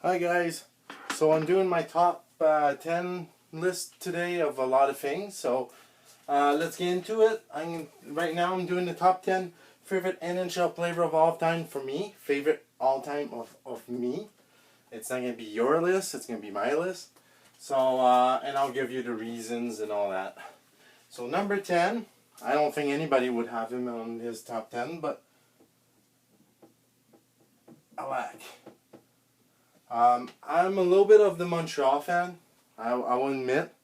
Hi guys, so I'm doing my top 10 list today of a lot of things, so let's get into it. Right now I'm doing the top 10 favorite NHL player of all time for me, favorite all time of me. It's not going to be your list, it's going to be my list, so and I'll give you the reasons and all that. So number 10, I don't think anybody would have him on his top 10, but I like. I'm a little bit of the Montreal fan, I will admit,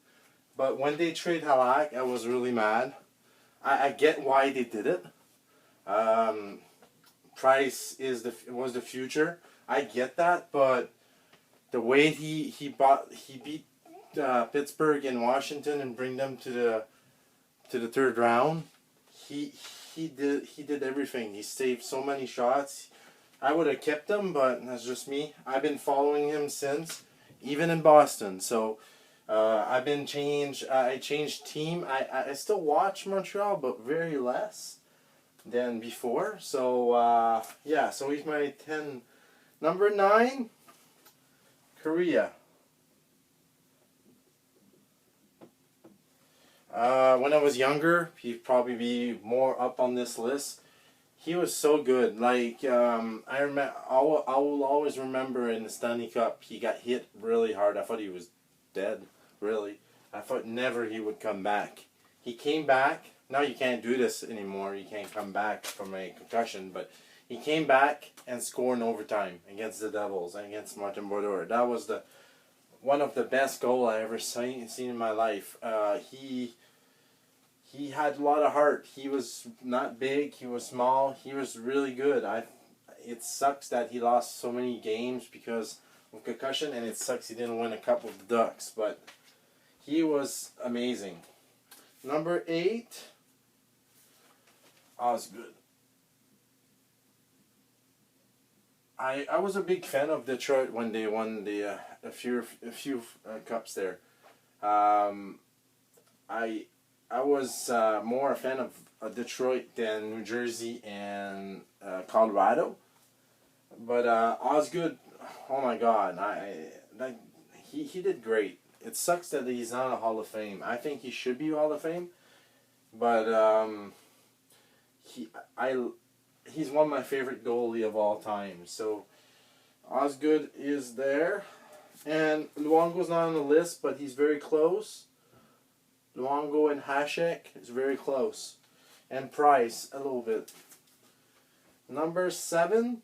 but when they trade Halak, I was really mad. I get why they did it. Price was the future. I get that, but the way he beat Pittsburgh and Washington and bring them to the third round, he did everything. He saved so many shots. I would have kept him, but that's just me. I've been following him since, even in Boston. So I changed team. I still watch Montreal, but very less than before. So yeah. So he's my 10. Number 9, Korea. When I was younger, he'd probably be more up on this list. He was so good. Like I remember, I will always remember in the Stanley Cup, he got hit really hard. I thought he was dead. Really, I thought never he would come back. He came back. Now you can't do this anymore. You can't come back from a concussion. But he came back and scored in overtime against the Devils and against Martin Brodeur. That was one of the best goals I ever seen in my life. He had a lot of heart. He was not big. He was small. He was really good. It sucks that he lost so many games because of concussion, and it sucks he didn't win a cup with the Ducks. But he was amazing. Number 8, Osgood. I was a big fan of Detroit when they won a few cups there. I was more a fan of Detroit than New Jersey and Colorado. But Osgood, oh my God, he did great. It sucks that he's not a Hall of Fame. I think he should be Hall of Fame, but he's one of my favorite goalie of all time. So Osgood is there, and Luongo's not on the list, but he's very close. Luongo and Hasek is very close. And Price, a little bit. Number 7,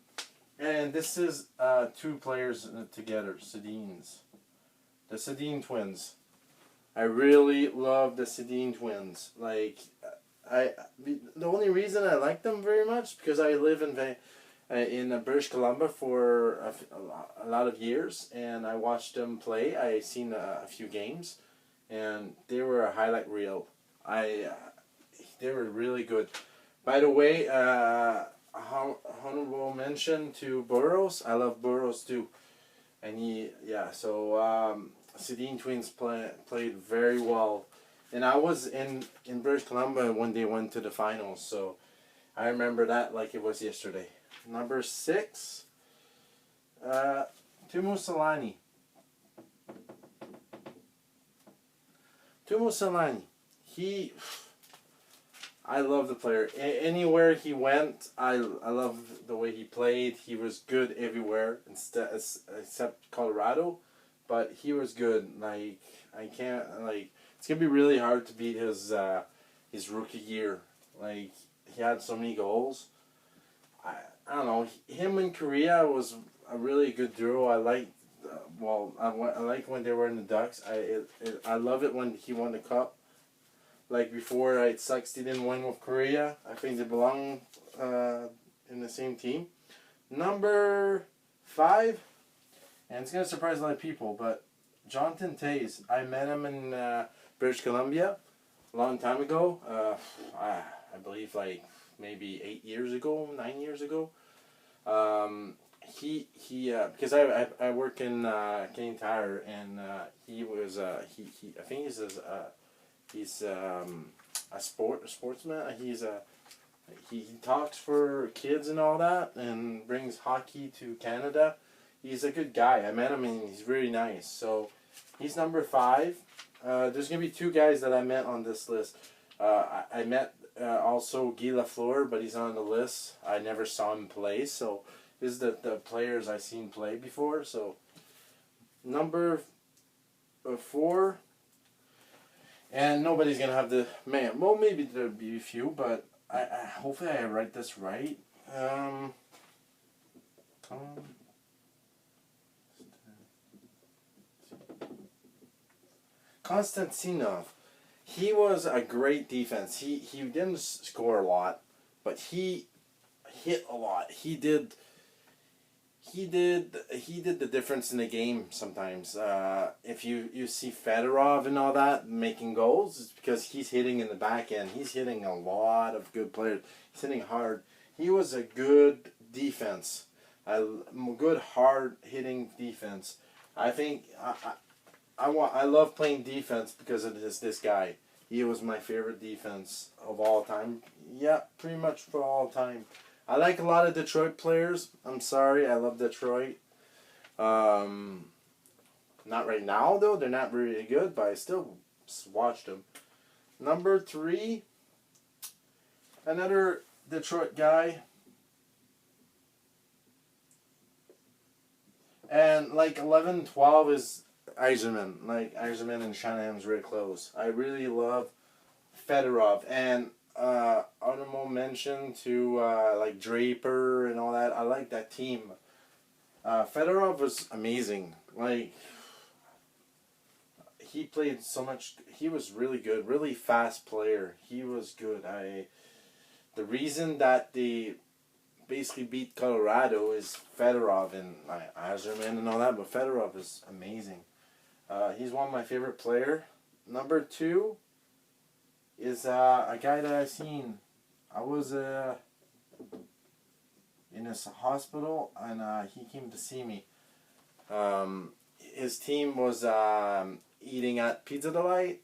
and this is 2 players together, Sedins. The Sedin twins. I really love the Sedin twins. Like, the only reason I like them very much because I live in British Columbia for a lot of years, and I watched them play. I seen a few games. And they were a highlight reel. They were really good. By the way, honorable mention to Burroughs. I love Burroughs too, and Sedin twins played very well. And I was in British Columbia when they went to the finals, so I remember that like it was yesterday. Number 6, Tuomo Salani. Tuomo Salani, I love the player. Anywhere he went, I love the way he played. He was good everywhere, except Colorado, but he was good. Like it's gonna be really hard to beat his rookie year. Like he had so many goals. I don't know. Him and Korea was a really good duo. I liked. I like when they were in the Ducks. I love it when he won the cup. Like before, it sucks he didn't win with Korea. I think they belong in the same team. Number 5, and it's gonna surprise a lot of people, but Jonathan Toews. I met him in British Columbia a long time ago. I believe like maybe 8 years ago, 9 years ago. Because I work in Canadian Tire, and he was I think he's a sportsman. He talks for kids and all that, and brings hockey to Canada. he's a good guy. I met him and he's really nice. So he's number 5. There's gonna be 2 guys that I met on this list. I met also Guy Lafleur, but he's not on the list. I never saw him play, so this is the players I seen play before. So number 4, and nobody's gonna have the man. Well, maybe there'll be a few, but I hopefully I write this right. Konstantinov. He was a great defense. He didn't score a lot, but he hit a lot. He did the difference in the game sometimes. If you see Fedorov and all that making goals, it's because he's hitting in the back end. He's hitting a lot of good players. He's hitting hard. He was a good defense, a good hard hitting defense. I think I love playing defense because of this guy. He was my favorite defense of all time. Yeah, pretty much for all time. I like a lot of Detroit players. I'm sorry, I love Detroit. Not right now though. They're not really good, but I still watched them. Number 3, another Detroit guy. And like 11, 12 is Eiserman. Like Eiserman and Shanahan's really close. I really love Fedorov, and honorable mention to like Draper and all that. I like that team. Fedorov was amazing. Like he played so much. He was really good, really fast player. He was good. The reason that they basically beat Colorado is Fedorov and Eiserman and all that, but Fedorov is amazing. He's one of my favorite player. Number 2 is a guy that I've seen. I was in his hospital and he came to see me. His team was eating at Pizza Delight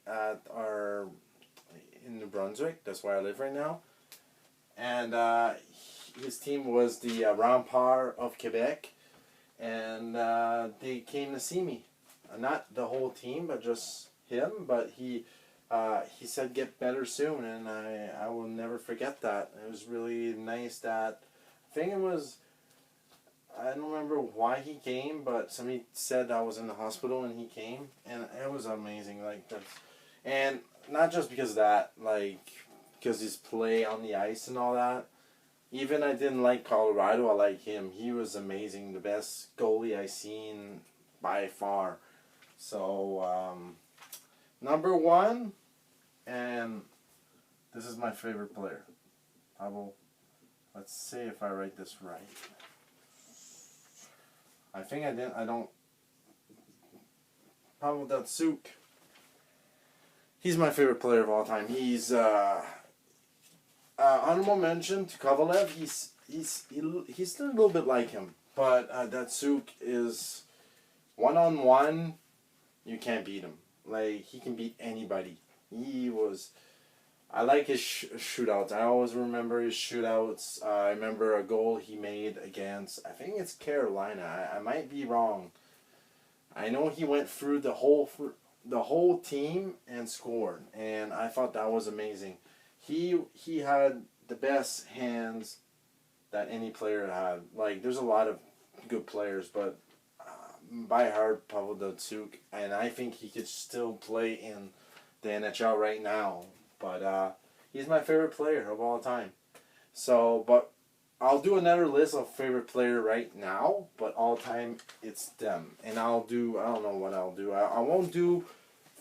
in New Brunswick. That's where I live right now. And his team was the Remparts of Quebec, and they came to see me. Not the whole team, but just him. But he said get better soon, and I will never forget that. It was really nice that. I think it was. I don't remember why he came, but somebody said I was in the hospital and he came, and it was amazing. Like that, and not just because of that, like because his play on the ice and all that. Even I didn't like Colorado. I like him. He was amazing. The best goalie I seen by far. So number 1, and this is my favorite player. Let's see if I write this right. I think I didn't. I don't. Pavel Datsyuk. He's my favorite player of all time. He's honorable mention to Kovalev. He's still a little bit like him, but Datsyuk is 1-on-1. You can't beat him. Like he can beat anybody. I like his shootouts. I always remember his shootouts. I remember a goal he made against, I think it's Carolina. I might be wrong. I know he went through the whole team and scored, and I thought that was amazing. He had the best hands that any player had. Like there's a lot of good players, but by heart Pavel Datsyuk, and I think he could still play in the NHL right now. But he's my favorite player of all time. So, but I'll do another list of favorite player right now, but all time it's them. And I don't know what I'll do. I won't do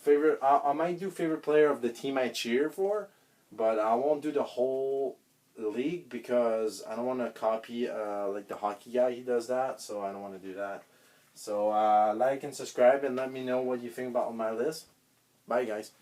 favorite, I might do favorite player of the team I cheer for, but I won't do the whole league because I don't want to copy like the hockey guy. He does that, so I don't want to do that. So like and subscribe and let me know what you think about my list. Bye guys.